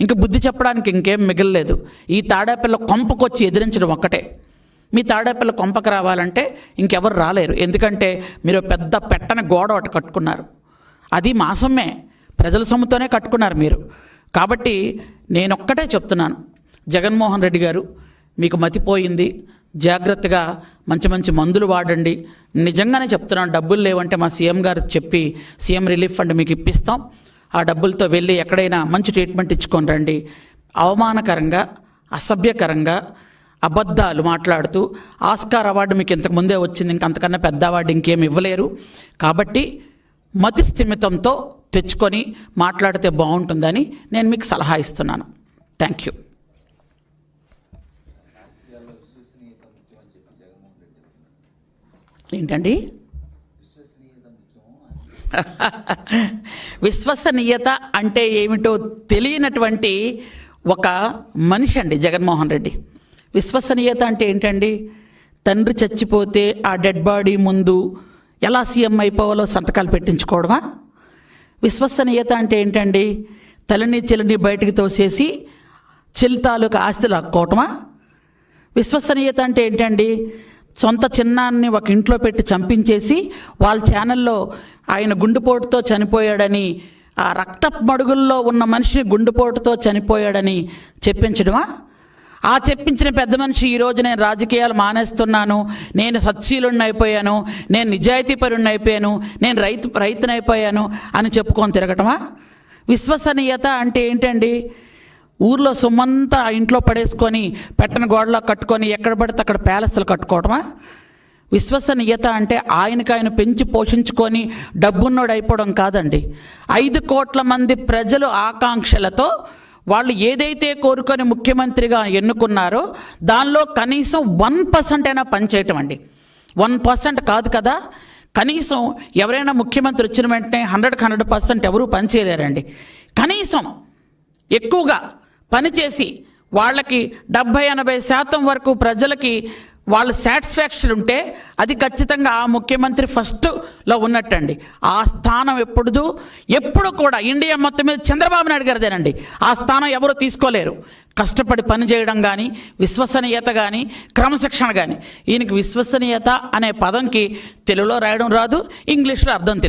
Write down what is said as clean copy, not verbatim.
ఇంక బుద్ధి చెప్పడానికి ఇంకేం మిగలలేదు. ఈ తాడేపల్లి కొంపకొచ్చి ఎదిరించడం ఒక్కటే. మీ తాడేపల్లి కొంపకు రావాలంటే ఇంకెవరు రాలేరు. ఎందుకంటే మీరు పెద్ద పెట్టని గోడ ఒకటి కట్టుకున్నారు. అది మా సొమ్మే, ప్రజల సొమ్ముతోనే కట్టుకున్నారు మీరు. కాబట్టి నేనొక్కటే చెప్తున్నాను, జగన్మోహన్ రెడ్డి గారు మీకు మతిపోయింది, జాగ్రత్తగా మంచి మంచి మందులు వాడండి. నిజంగానే చెప్తున్నాను, డబ్బులు లేవంటే మా సీఎం గారు చెప్పి సీఎం రిలీఫ్ ఫండ్ మీకు ఇప్పిస్తాం. ఆ డబ్బులతో వెళ్ళి ఎక్కడైనా మంచి ట్రీట్మెంట్ ఇచ్చుకొని రండి. అవమానకరంగా, అసభ్యకరంగా అబద్ధాలు మాట్లాడుతూ ఆస్కార్ అవార్డు మీకు ఇంతకుముందే వచ్చింది, ఇంకంతకన్నా పెద్ద అవార్డు ఇంకేం ఇవ్వలేరు. కాబట్టి మతి స్థిమితంతో తెచ్చుకొని మాట్లాడితే బాగుంటుందని నేను మీకు సలహా ఇస్తున్నాను. Thank you. ఏంటండి విశ్వసనీయత అంటే ఏమిటో తెలియనటువంటి ఒక మనిషి అండి జగన్మోహన్ రెడ్డి. విశ్వసనీయత అంటే ఏంటండి? తండ్రి చచ్చిపోతే ఆ డెడ్ బాడీ ముందు ఎలా సీఎం అయిపోవాలో సంతకాలు పెట్టించుకోవడమా? విశ్వసనీయత అంటే ఏంటండి? తల్లిని చెల్లిని బయటికి తోసేసి చెల్లి తాలూకా ఆస్తులు హక్కోవటమా? విశ్వసనీయత అంటే ఏంటండి? సొంత చిన్నాన్ని ఒక ఇంట్లో పెట్టి చంపించేసి వాళ్ళ ఛానల్లో ఆయన గుండెపోటుతో చనిపోయాడని, ఆ రక్త మడుగుల్లో ఉన్న మనిషిని గుండెపోటుతో చనిపోయాడని చెప్పించడమా? ఆ చెప్పించిన పెద్ద మనిషి ఈరోజు నేను రాజకీయాలు మానేస్తున్నాను, నేను సత్శీలుణ్ణి అయిపోయాను, నేను నిజాయితీపరుణ్ణి అయిపోయాను, నేను రైతునైపోయాను అని చెప్పుకొని తిరగటమా? విశ్వసనీయత అంటే ఏంటండి? ఊర్లో సొమ్మంతా ఇంట్లో పడేసుకొని పెట్టని గోడలో కట్టుకొని ఎక్కడ పడితే అక్కడ ప్యాలెస్లు కట్టుకోవటమా? విశ్వసనీయత అంటే ఆయన పెంచి పోషించుకొని డబ్బున్నోడు అయిపోవడం కాదండి. 5 కోట్ల మంది ప్రజలు ఆకాంక్షలతో వాళ్ళు ఏదైతే కోరుకొని ముఖ్యమంత్రిగా ఎన్నుకున్నారో దానిలో కనీసం 1% అయినా పనిచేయటం అండి. 1% కాదు కదా, కనీసం ఎవరైనా ముఖ్యమంత్రి వచ్చిన వెంటనే 100% ఎవరూ పనిచేయలేరండి. కనీసం ఎక్కువగా పనిచేసి వాళ్ళకి 70-80% వరకు ప్రజలకి వాళ్ళ సాటిస్ఫాక్షన్ ఉంటే అది ఖచ్చితంగా ఆ ముఖ్యమంత్రి ఫస్ట్లో ఉన్నట్టండి. ఆ స్థానం ఎప్పుడు కూడా ఇండియా మొత్తం మీద చంద్రబాబు నాయుడు గారిదేనండి. ఆ స్థానం ఎవరు తీసుకోలేరు. కష్టపడి పని చేయడం కానీ, విశ్వసనీయత కానీ, క్రమశిక్షణ కానీ. ఈయనకి విశ్వసనీయత అనే పదంకి తెలుగులో రాయడం రాదు, ఇంగ్లీష్లో అర్థం తెలియదు.